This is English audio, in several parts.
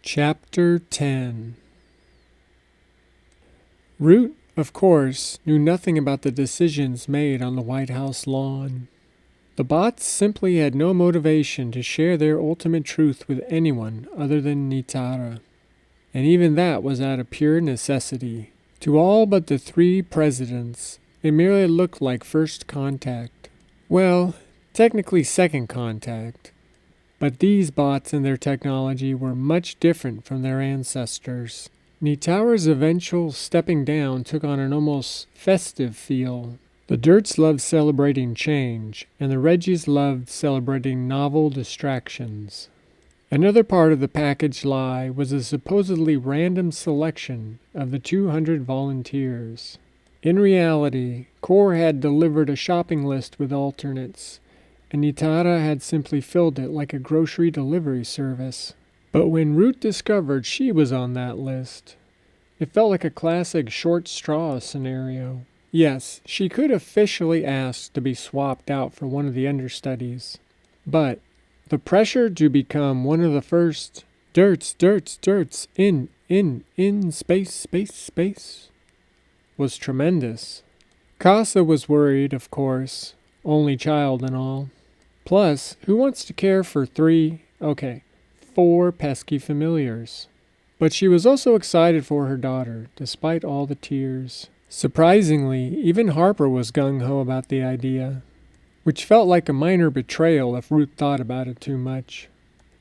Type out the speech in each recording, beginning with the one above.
Chapter 10. Root, of course, knew nothing about the decisions made on the White House lawn. The bots simply had no motivation to share their ultimate truth with anyone other than Nitara, and even that was out of pure necessity. To all but the three presidents, it merely looked like first contact. Well, technically second contact. But these bots and their technology were much different from their ancestors. Nitara's eventual stepping down took on an almost festive feel. The Dirts loved celebrating change, and the Reggies loved celebrating novel distractions. Another part of the package lie was a supposedly random selection of the 200 volunteers. In reality, Core had delivered a shopping list with alternates, and Nitara had simply filled it like a grocery delivery service. But when Root discovered she was on that list, it felt like a classic short straw scenario. Yes, she could officially ask to be swapped out for one of the understudies, but the pressure to become one of the first Dirts, in, space, was tremendous. Casa was worried, of course, only child and all. Plus, who wants to care for four pesky familiars? But she was also excited for her daughter, despite all the tears. Surprisingly, even Harper was gung-ho about the idea, which felt like a minor betrayal if Ruth thought about it too much.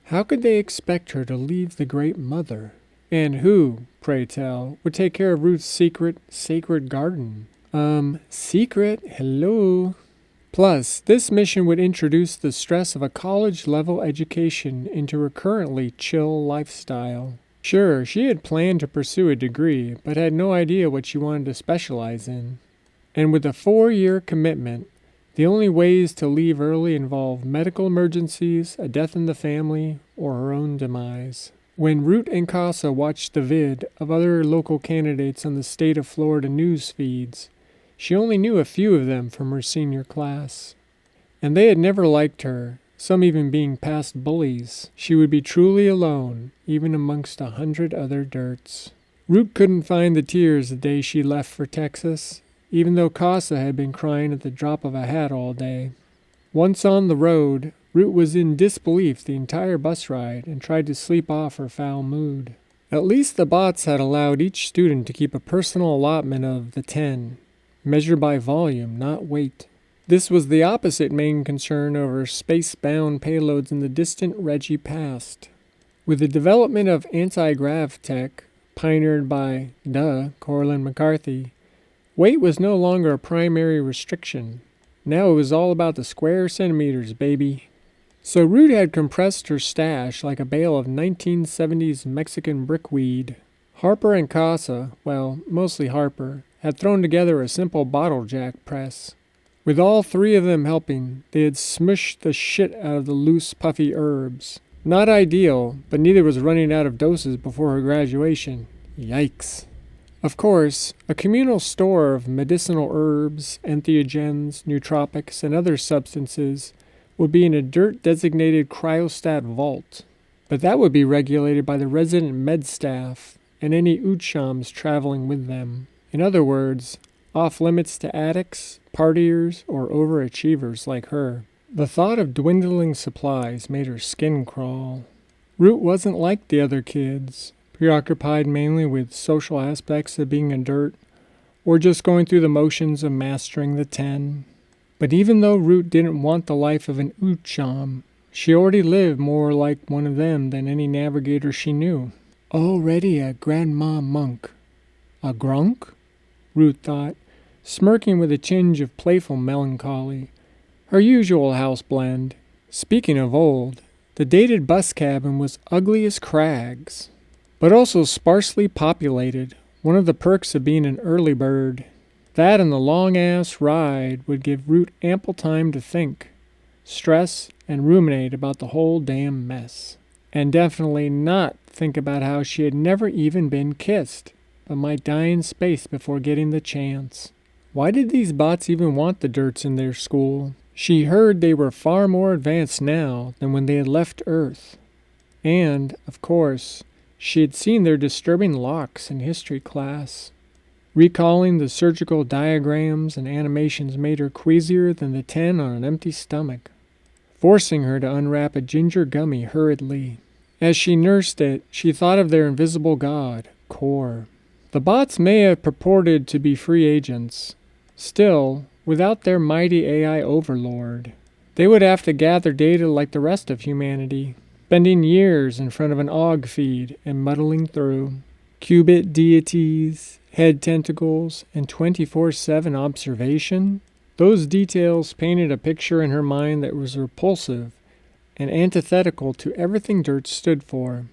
How could they expect her to leave the great mother? And who, pray tell, would take care of Ruth's secret, sacred garden? Secret? Hello? Plus, this mission would introduce the stress of a college-level education into her currently chill lifestyle. Sure, she had planned to pursue a degree, but had no idea what she wanted to specialize in. And with a 4-year commitment, the only ways to leave early involved medical emergencies, a death in the family, or her own demise. When Root and Casa watched the vid of other local candidates on the state of Florida news feeds, she only knew a few of them from her senior class. And they had never liked her, some even being past bullies. She would be truly alone, even amongst 100 other Dirts. Root couldn't find the tears the day she left for Texas, even though Casa had been crying at the drop of a hat all day. Once on the road, Root was in disbelief the entire bus ride and tried to sleep off her foul mood. At least the bots had allowed each student to keep a personal allotment of the 10, measured by volume, not weight. This was the opposite main concern over space-bound payloads in the distant Reggie past. With the development of anti-grav tech, pioneered by, Corlin McCarthy, weight was no longer a primary restriction. Now it was all about the square centimeters, baby. So Root had compressed her stash like a bale of 1970s Mexican brickweed. Harper and Casa, well, mostly Harper, had thrown together a simple bottle jack press. With all three of them helping, they had smushed the shit out of the loose, puffy herbs. Not ideal, but neither was running out of doses before her graduation. Yikes. Of course, a communal store of medicinal herbs, entheogens, nootropics, and other substances would be in a Dirt-designated cryostat vault. But that would be regulated by the resident med staff and any Uchams traveling with them. In other words, off-limits to addicts, partiers, or overachievers like her. The thought of dwindling supplies made her skin crawl. Root wasn't like the other kids, preoccupied mainly with social aspects of being a Dirt, or just going through the motions of mastering the 10. But even though Root didn't want the life of an Ucham, she already lived more like one of them than any navigator she knew. Already a grandma monk. A grunk? Root thought, smirking with a tinge of playful melancholy. Her usual house blend. Speaking of old, the dated bus cabin was ugly as crags, but also sparsely populated, one of the perks of being an early bird. That and the long-ass ride would give Root ample time to think, stress, and ruminate about the whole damn mess. And definitely not think about how she had never even been kissed, but might die in space before getting the chance. Why did these bots even want the Dirts in their school? She heard they were far more advanced now than when they had left Earth. And, of course, She had seen their disturbing locks in history class. Recalling the surgical diagrams and animations made her queasier than the 10 on an empty stomach, forcing her to unwrap a ginger gummy hurriedly. As she nursed it, she thought of their invisible god, Core. The bots may have purported to be free agents. Still, without their mighty AI overlord, they would have to gather data like the rest of humanity, spending years in front of an AUG feed and muddling through. Qubit deities, head tentacles, and 24/7 observation? Those details painted a picture in her mind that was repulsive and antithetical to everything DIRT stood for.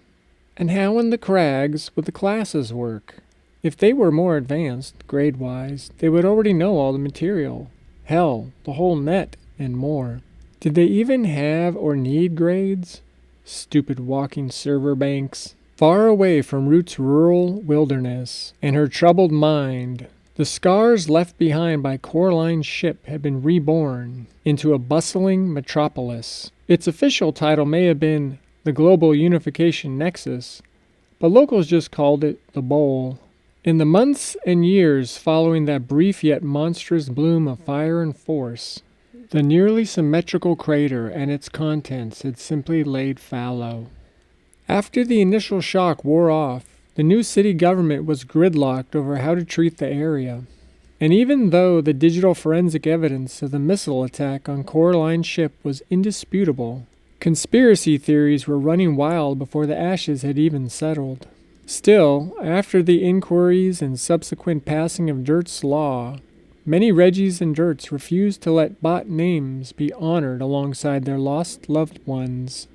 And how in the crags would the classes work? If they were more advanced, grade-wise, they would already know all the material. Hell, the whole net, and more. Did they even have or need grades? Stupid walking server banks. Far away from Root's rural wilderness and her troubled mind, the scars left behind by Coraline's ship had been reborn into a bustling metropolis. Its official title may have been the Global Unification Nexus, but locals just called it the Bowl. In the months and years following that brief yet monstrous bloom of fire and force, the nearly symmetrical crater and its contents had simply laid fallow. After the initial shock wore off, the new city government was gridlocked over how to treat the area. And even though the digital forensic evidence of the missile attack on Coraline's ship was indisputable, conspiracy theories were running wild before the ashes had even settled. Still, after the inquiries and subsequent passing of DIRT's law, many Reggies and DIRTs refused to let bot names be honored alongside their lost loved ones.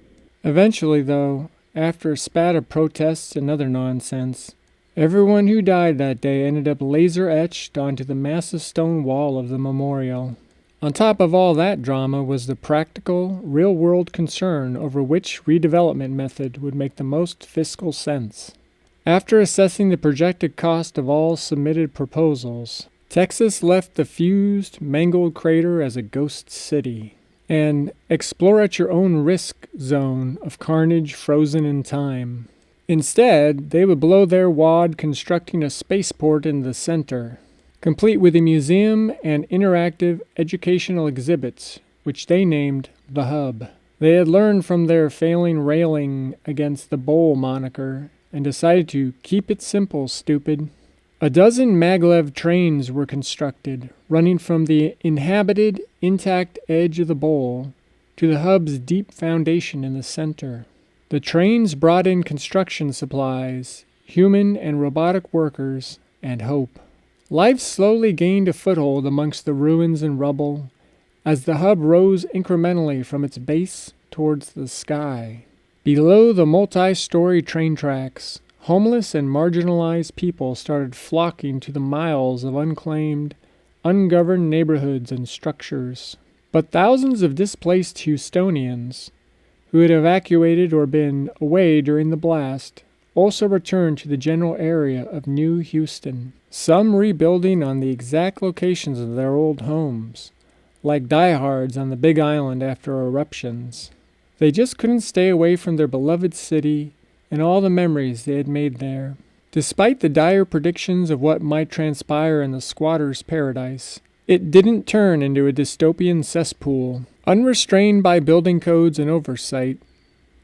Eventually, though, after a spat of protests and other nonsense, everyone who died that day ended up laser-etched onto the massive stone wall of the memorial. On top of all that drama was the practical, real-world concern over which redevelopment method would make the most fiscal sense. After assessing the projected cost of all submitted proposals, Texas left the fused, mangled crater as a ghost city, an explore-at-your-own-risk zone of carnage frozen in time. Instead, they would blow their wad constructing a spaceport in the center, complete with a museum and interactive educational exhibits, which they named the Hub. They had learned from their failing railing against the Bowl moniker and decided to keep it simple, stupid. A dozen maglev trains were constructed, running from the inhabited, intact edge of the Bowl to the Hub's deep foundation in the center. The trains brought in construction supplies, human and robotic workers, and hope. Life slowly gained a foothold amongst the ruins and rubble as the Hub rose incrementally from its base towards the sky. Below the multi-story train tracks, homeless and marginalized people started flocking to the miles of unclaimed, ungoverned neighborhoods and structures. But thousands of displaced Houstonians, who had evacuated or been away during the blast, also returned to the general area of New Houston, some rebuilding on the exact locations of their old homes, like diehards on the Big Island after eruptions. They just couldn't stay away from their beloved city and all the memories they had made there. Despite the dire predictions of what might transpire in the squatter's paradise, it didn't turn into a dystopian cesspool. Unrestrained by building codes and oversight,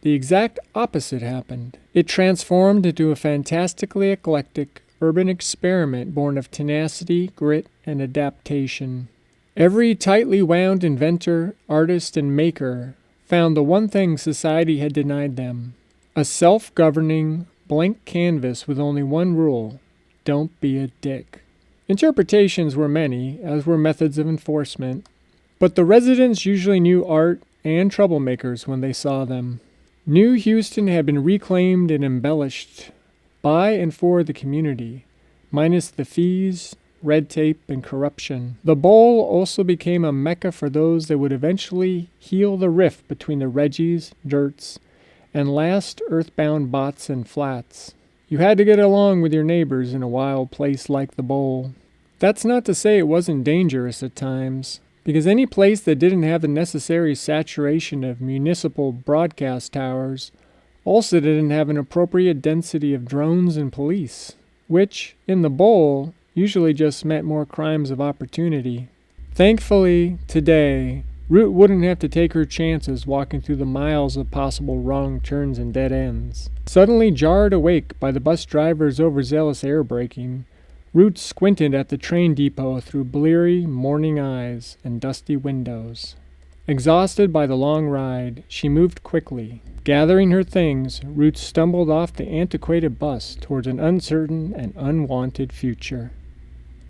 the exact opposite happened. It transformed into a fantastically eclectic urban experiment born of tenacity, grit, and adaptation. Every tightly wound inventor, artist, and maker found the one thing society had denied them: a self-governing, blank canvas with only one rule: don't be a dick. Interpretations were many, as were methods of enforcement, but the residents usually knew art and troublemakers when they saw them. New Houston had been reclaimed and embellished by and for the community, minus the fees, red tape, and corruption. The Bowl also became a mecca for those that would eventually heal the rift between the Reggies, DIRTs, and last earthbound bots and flats. You had to get along with your neighbors in a wild place like the Bowl. That's not to say it wasn't dangerous at times, because any place that didn't have the necessary saturation of municipal broadcast towers Also didn't have an appropriate density of drones and police, which, in the bowl, usually just meant more crimes of opportunity. Thankfully, today, Root wouldn't have to take her chances walking through the miles of possible wrong turns and dead ends. Suddenly jarred awake by the bus driver's overzealous air braking, Root squinted at the train depot through bleary, morning eyes and dusty windows. Exhausted by the long ride, she moved quickly. Gathering her things, Root stumbled off the antiquated bus towards an uncertain and unwanted future.